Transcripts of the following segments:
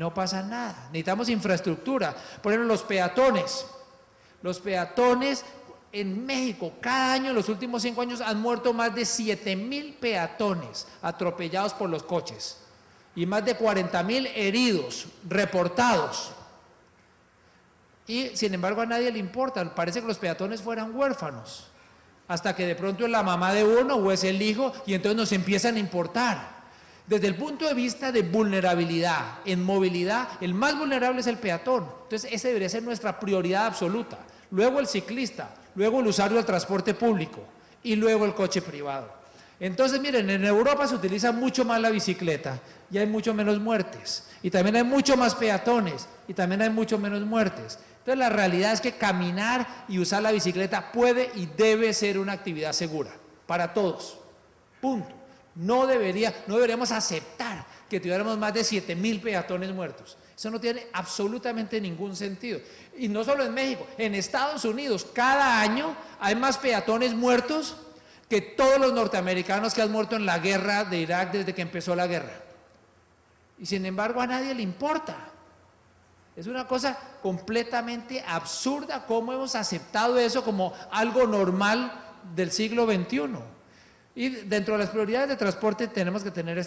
no pasa nada. Necesitamos infraestructura. Por ejemplo, los peatones. Los peatones en México, cada año en los últimos 5 años han muerto más de 7.000 peatones atropellados por los coches y más de 40.000 heridos reportados. Y sin embargo a nadie le importa, parece que los peatones fueran huérfanos, hasta que de pronto es la mamá de uno o es el hijo y entonces nos empiezan a importar. Desde el punto de vista de vulnerabilidad, en movilidad, el más vulnerable es el peatón. Entonces, esa debería ser nuestra prioridad absoluta. Luego el ciclista, luego el usuario del transporte público y luego el coche privado. Entonces, miren, en Europa se utiliza mucho más la bicicleta y hay mucho menos muertes. Y también hay mucho más peatones y también hay mucho menos muertes. Entonces, la realidad es que caminar y usar la bicicleta puede y debe ser una actividad segura para todos. Punto. No deberíamos aceptar que tuviéramos más de 7.000 peatones muertos. Eso no tiene absolutamente ningún sentido. Y no solo en México, en Estados Unidos cada año hay más peatones muertos que todos los norteamericanos que han muerto en la guerra de Irak desde que empezó la guerra. Y sin embargo a nadie le importa. Es una cosa completamente absurda cómo hemos aceptado eso como algo normal del siglo XXI. Y dentro de las prioridades de transporte tenemos que tener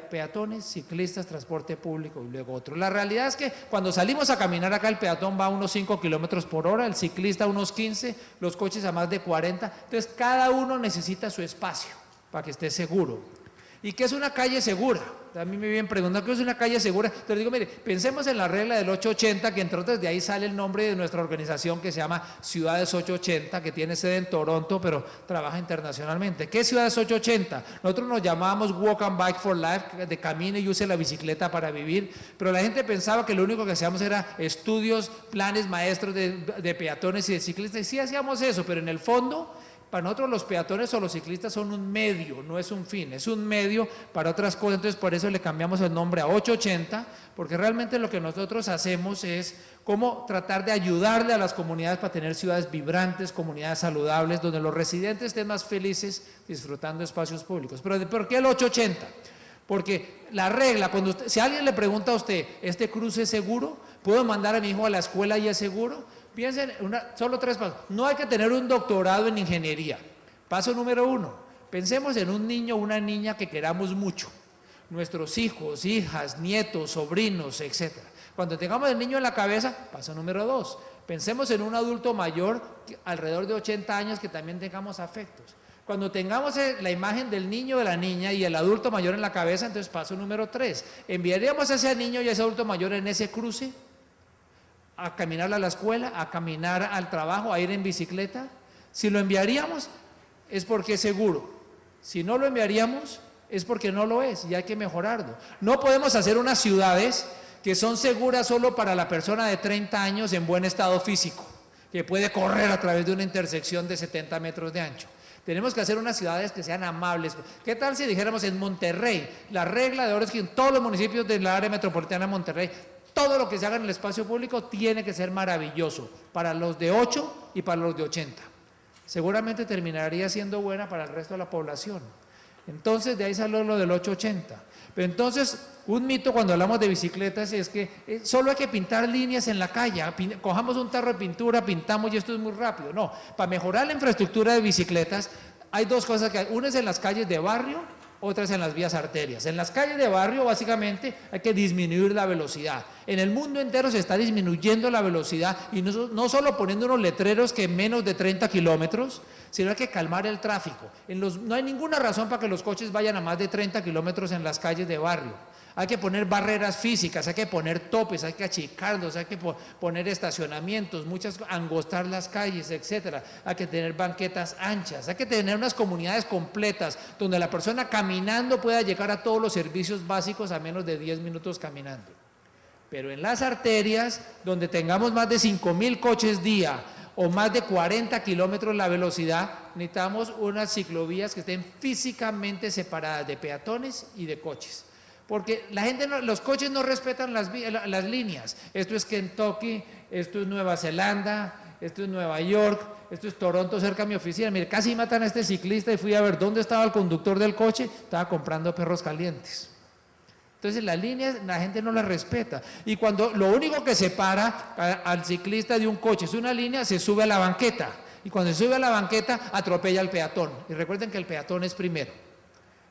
peatones, ciclistas, transporte público y luego otro. La realidad es que cuando salimos a caminar acá el peatón va a unos 5 kilómetros por hora, el ciclista a unos 15, los coches a más de 40. Entonces cada uno necesita su espacio para que esté seguro. ¿Y qué es una calle segura? A mí me vienen preguntando ¿qué es una calle segura? Entonces digo, mire, pensemos en la regla del 880, que entre otras de ahí sale el nombre de nuestra organización que se llama Ciudades 880, que tiene sede en Toronto, pero trabaja internacionalmente. ¿Qué es Ciudades 880? Nosotros nos llamábamos Walk and Bike for Life, de camine y use la bicicleta para vivir, pero la gente pensaba que lo único que hacíamos era estudios, planes maestros de peatones y de ciclistas, y sí hacíamos eso, pero en el fondo para nosotros los peatones o los ciclistas son un medio, no es un fin, es un medio para otras cosas. Entonces por eso le cambiamos el nombre a 880, porque realmente lo que nosotros hacemos es cómo tratar de ayudarle a las comunidades para tener ciudades vibrantes, comunidades saludables, donde los residentes estén más felices disfrutando de espacios públicos. Pero ¿por qué el 880? Porque la regla, si alguien le pregunta a usted, ¿este cruce es seguro? ¿Puedo mandar a mi hijo a la escuela y es seguro? Piensen, solo 3 pasos. No hay que tener un doctorado en ingeniería. Paso número 1, pensemos en un niño o una niña que queramos mucho. Nuestros hijos, hijas, nietos, sobrinos, etc. Cuando tengamos el niño en la cabeza, paso número 2, pensemos en un adulto mayor, alrededor de 80 años, que también tengamos afectos. Cuando tengamos la imagen del niño o de la niña y el adulto mayor en la cabeza, entonces paso número 3, ¿enviaríamos a ese niño y a ese adulto mayor en ese cruce? ¿A caminar a la escuela, a caminar al trabajo, a ir en bicicleta? Si lo enviaríamos es porque es seguro. Si no lo enviaríamos es porque no lo es y hay que mejorarlo. No podemos hacer unas ciudades que son seguras solo para la persona de 30 años en buen estado físico, que puede correr a través de una intersección de 70 metros de ancho. Tenemos que hacer unas ciudades que sean amables. ¿Qué tal si dijéramos en Monterrey? La regla de oro es que en todos los municipios de la área metropolitana de Monterrey, todo lo que se haga en el espacio público tiene que ser maravilloso para los de 8 y para los de 80. Seguramente terminaría siendo buena para el resto de la población. Entonces, de ahí salió lo del 880. Pero entonces, un mito cuando hablamos de bicicletas es que solo hay que pintar líneas en la calle. Cojamos un tarro de pintura, pintamos y esto es muy rápido. No, para mejorar la infraestructura de bicicletas hay 2 cosas que hay. Una es en las calles de barrio, otras en las vías arterias. En las calles de barrio básicamente hay que disminuir la velocidad. En el mundo entero se está disminuyendo la velocidad y no solo poniendo unos letreros que menos de 30 kilómetros, sino hay que calmar el tráfico. No hay ninguna razón para que los coches vayan a más de 30 kilómetros en las calles de barrio. Hay que poner barreras físicas, hay que poner topes, hay que achicarlos, hay que poner estacionamientos, angostar las calles, etcétera. Hay que tener banquetas anchas, hay que tener unas comunidades completas donde la persona caminando pueda llegar a todos los servicios básicos a menos de 10 minutos caminando. Pero en las arterias, donde tengamos más de 5.000 coches día o más de 40 kilómetros la velocidad, necesitamos unas ciclovías que estén físicamente separadas de peatones y de coches. Porque la gente, los coches no respetan las líneas. Esto es Kentucky, esto es Nueva Zelanda, esto es Nueva York, esto es Toronto, cerca de mi oficina. Mire, casi matan a este ciclista y fui a ver dónde estaba el conductor del coche, estaba comprando perros calientes. Entonces las líneas la gente no las respeta. Y cuando lo único que separa al ciclista de un coche es una línea, se sube a la banqueta. Y cuando se sube a la banqueta, atropella al peatón. Y recuerden que el peatón es primero.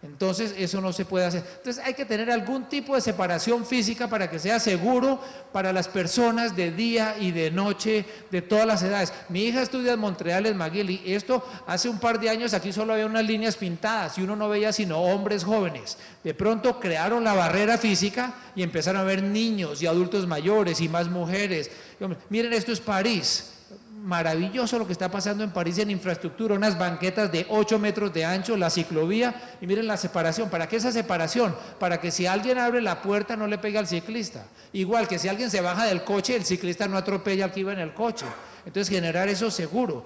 Entonces eso no se puede hacer. Entonces hay que tener algún tipo de separación física para que sea seguro para las personas de día y de noche, de todas las edades. Mi hija estudia en Montreal, en McGill, y esto hace un par de años aquí solo había unas líneas pintadas y uno no veía sino hombres jóvenes. De pronto crearon la barrera física y empezaron a ver niños y adultos mayores y más mujeres. Miren, esto es París. Maravilloso lo que está pasando en París en infraestructura, unas banquetas de 8 metros de ancho, la ciclovía, y miren la separación. ¿Para qué esa separación? Para que si alguien abre la puerta no le pegue al ciclista. Igual que si alguien se baja del coche, el ciclista no atropella al que iba en el coche. Entonces generar eso seguro.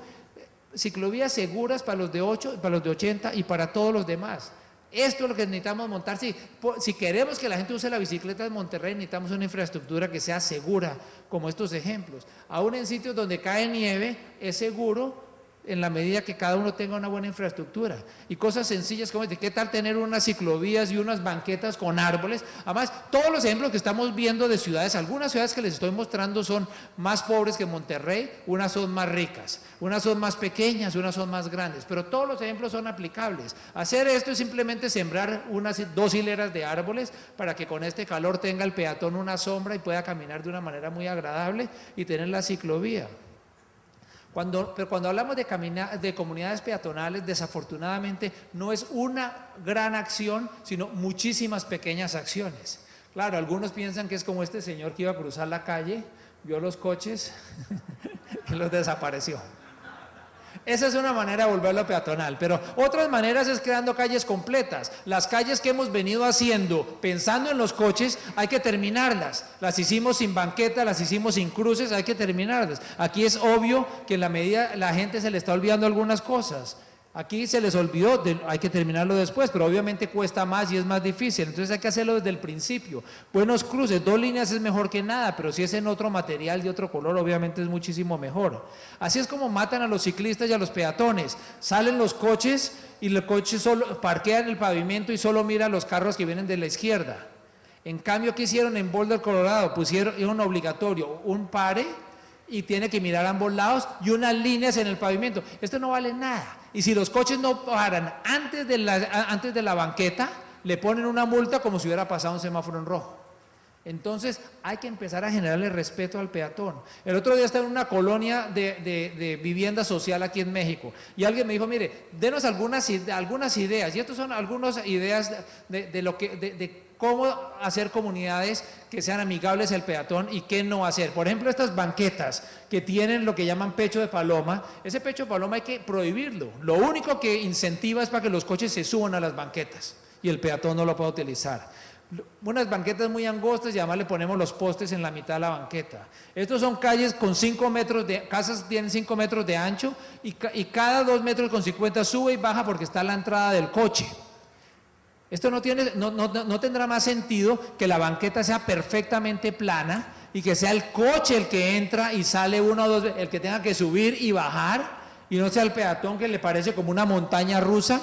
Ciclovías seguras para los de 8, para los de 80 y para todos los demás. Esto es lo que necesitamos montar. Si queremos que la gente use la bicicleta en Monterrey, necesitamos una infraestructura que sea segura, como estos ejemplos. Aún en sitios donde cae nieve, es seguro en la medida que cada uno tenga una buena infraestructura. Y cosas sencillas como, ¿qué tal tener unas ciclovías y unas banquetas con árboles? Además, todos los ejemplos que estamos viendo de ciudades, algunas ciudades que les estoy mostrando son más pobres que Monterrey, unas son más ricas, unas son más pequeñas, unas son más grandes, pero todos los ejemplos son aplicables. Hacer esto es simplemente sembrar dos hileras de árboles para que con este calor tenga el peatón una sombra y pueda caminar de una manera muy agradable y tener la ciclovía. Pero cuando hablamos de comunidades peatonales, desafortunadamente no es una gran acción, sino muchísimas pequeñas acciones. Claro, algunos piensan que es como este señor que iba a cruzar la calle, vio los coches y los desapareció. Esa es una manera de volverlo peatonal, pero otras maneras es creando calles completas. Las calles que hemos venido haciendo pensando en los coches, hay que terminarlas. Las hicimos sin banqueta, las hicimos sin cruces, hay que terminarlas. Aquí es obvio que en la medida la gente se le está olvidando algunas cosas. Aquí se les olvidó, hay que terminarlo después, pero obviamente cuesta más y es más difícil, entonces hay que hacerlo desde el principio. Buenos cruces, 2 líneas es mejor que nada, pero si es en otro material de otro color, obviamente es muchísimo mejor. Así es como matan a los ciclistas y a los peatones. Salen los coches y el coche solo parquea en el pavimento y solo mira a los carros que vienen de la izquierda. En cambio, ¿qué hicieron en Boulder, Colorado? Pusieron un obligatorio, un pare, y tiene que mirar a ambos lados y unas líneas en el pavimento. Esto no vale nada. Y si los coches no paran antes de la banqueta, le ponen una multa como si hubiera pasado un semáforo en rojo. Entonces hay que empezar a generarle respeto al peatón. El otro día estaba en una colonia de vivienda social aquí en México y alguien me dijo, mire, denos algunas ideas, y estas son algunas ideas de cómo hacer comunidades que sean amigables al peatón y qué no hacer. Por ejemplo, estas banquetas que tienen lo que llaman pecho de paloma, ese pecho de paloma hay que prohibirlo. Lo único que incentiva es para que los coches se suban a las banquetas y el peatón no lo pueda utilizar. Unas banquetas muy angostas y además le ponemos los postes en la mitad de la banqueta. Estos son calles con 5 metros casas tienen 5 metros de ancho y cada 2 metros con 50 sube y baja porque está la entrada del coche. Esto no tendrá más sentido que la banqueta sea perfectamente plana y que sea el coche el que entra y sale 1 o 2, el que tenga que subir y bajar, y no sea el peatón que le parece como una montaña rusa,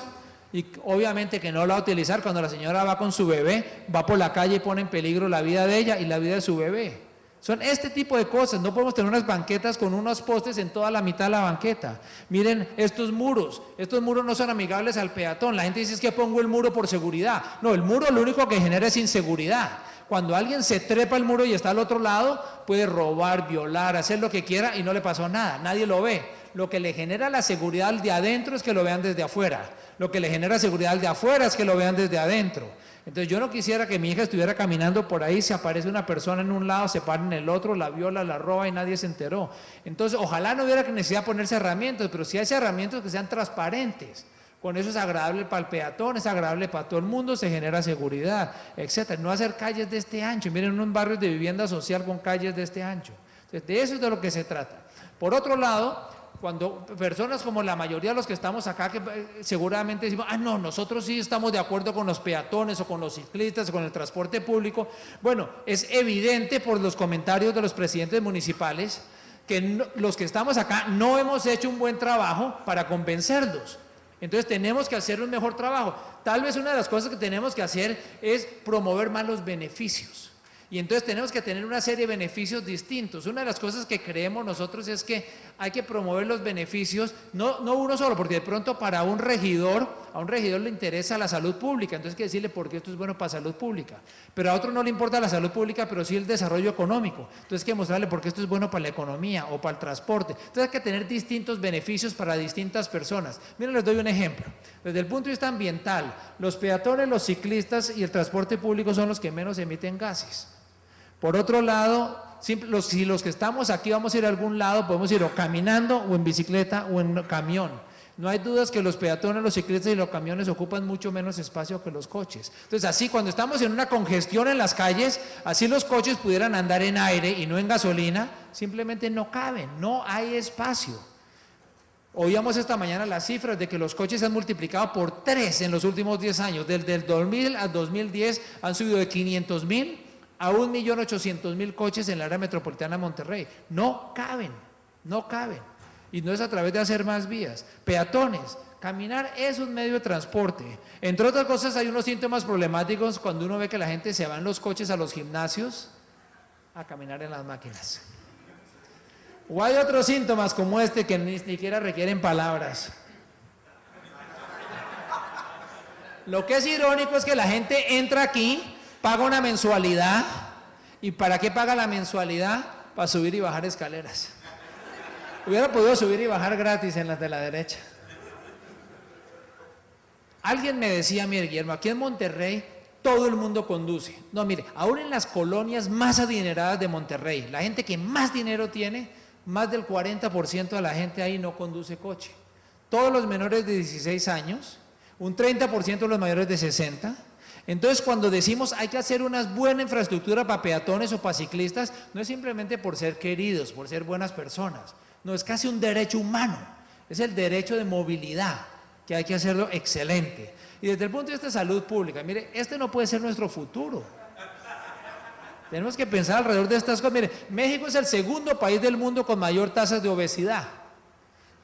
y obviamente que no la va a utilizar cuando la señora va con su bebé, va por la calle y pone en peligro la vida de ella y la vida de su bebé. Son este tipo de cosas. No podemos tener unas banquetas con unos postes en toda la mitad de la banqueta. Miren estos muros no son amigables al peatón. La gente dice es que pongo el muro por seguridad. No, el muro lo único que genera es inseguridad. Cuando alguien se trepa el muro y está al otro lado, puede robar, violar, hacer lo que quiera y no le pasó nada, nadie lo ve. Lo que le genera la seguridad al de adentro es que lo vean desde afuera. Lo que le genera seguridad al de afuera es que lo vean desde adentro. Entonces yo no quisiera que mi hija estuviera caminando por ahí, se aparece una persona en un lado, se para en el otro, la viola, la roba y nadie se enteró. Entonces ojalá no hubiera necesidad de ponerse herramientas, pero sí hay herramientas que sean transparentes. Con eso es agradable para el peatón, es agradable para todo el mundo, se genera seguridad, etcétera. No hacer calles de este ancho. Miren unos barrios de vivienda social con calles de este ancho. Entonces, de eso es de lo que se trata. Por otro lado, cuando personas como la mayoría de los que estamos acá, que seguramente decimos, no, nosotros sí estamos de acuerdo con los peatones o con los ciclistas o con el transporte público, bueno, es evidente por los comentarios de los presidentes municipales que los que estamos acá no hemos hecho un buen trabajo para convencerlos. Entonces tenemos que hacer un mejor trabajo. Tal vez una de las cosas que tenemos que hacer es promover más los beneficios. Y entonces tenemos que tener una serie de beneficios distintos. Una de las cosas que creemos nosotros es que hay que promover los beneficios, no uno solo, porque de pronto para un regidor, a un regidor le interesa la salud pública, entonces hay que decirle por qué esto es bueno para salud pública. Pero a otro no le importa la salud pública, pero sí el desarrollo económico. Entonces hay que mostrarle por qué esto es bueno para la economía o para el transporte. Entonces hay que tener distintos beneficios para distintas personas. Miren, les doy un ejemplo. Desde el punto de vista ambiental, los peatones, los ciclistas y el transporte público son los que menos emiten gases. Por otro lado, si los que estamos aquí vamos a ir a algún lado, podemos ir o caminando o en bicicleta o en camión. No hay dudas que los peatones, los ciclistas y los camiones ocupan mucho menos espacio que los coches. Entonces así cuando estamos en una congestión en las calles, así los coches pudieran andar en aire y no en gasolina, simplemente no caben, no hay espacio. Oíamos esta mañana las cifras de que los coches se han multiplicado por 3 en los últimos 10 años. Desde el 2000 al 2010 han subido de 500.000 a 1.800.000 coches en la área metropolitana de Monterrey. No caben, no caben. Y no es a través de hacer más vías. Peatones, caminar es un medio de transporte. Entre otras cosas hay unos síntomas problemáticos cuando uno ve que la gente se va en los coches a los gimnasios a caminar en las máquinas. O hay otros síntomas como este que ni siquiera requieren palabras. Lo que es irónico es que la gente entra aquí, paga una mensualidad. ¿Y para qué paga la mensualidad? Para subir y bajar escaleras. Hubiera podido subir y bajar gratis en las de la derecha. Alguien me decía, mire Guillermo, aquí en Monterrey todo el mundo conduce. No, mire, aún en las colonias más adineradas de Monterrey, la gente que más dinero tiene, más del 40% de la gente ahí no conduce coche. Todos los menores de 16 años, un 30% de los mayores de 60. Entonces cuando decimos hay que hacer una buena infraestructura para peatones o para ciclistas, no es simplemente por ser queridos, por ser buenas personas. No, es casi un derecho humano, es el derecho de movilidad, que hay que hacerlo excelente. Y desde el punto de vista de salud pública, mire, este no puede ser nuestro futuro. Tenemos que pensar alrededor de estas cosas. Mire, México es el segundo país del mundo con mayor tasa de obesidad.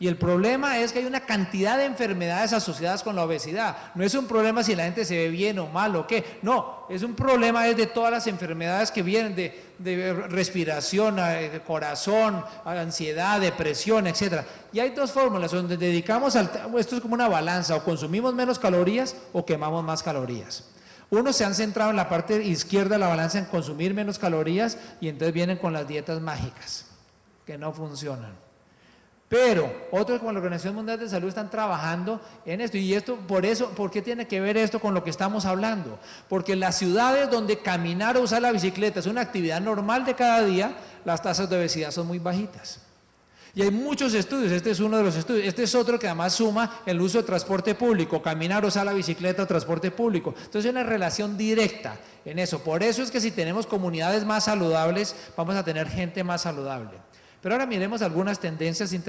Y el problema es que hay una cantidad de enfermedades asociadas con la obesidad. No es un problema si la gente se ve bien o mal o qué. No, es un problema de todas las enfermedades que vienen de respiración, de corazón, ansiedad, depresión, etc. Y hay dos fórmulas donde dedicamos esto es como una balanza, o consumimos menos calorías o quemamos más calorías. Unos se han centrado en la parte izquierda de la balanza en consumir menos calorías y entonces vienen con las dietas mágicas, que no funcionan. Pero otros como la Organización Mundial de Salud están trabajando en esto. Y esto, ¿por qué tiene que ver esto con lo que estamos hablando? Porque en las ciudades donde caminar o usar la bicicleta es una actividad normal de cada día, las tasas de obesidad son muy bajitas. Y hay muchos estudios, este es uno de los estudios, este es otro que además suma el uso de transporte público, caminar o usar la bicicleta o transporte público. Entonces hay una relación directa en eso. Por eso es que si tenemos comunidades más saludables, vamos a tener gente más saludable. Pero ahora miremos algunas tendencias internacionales.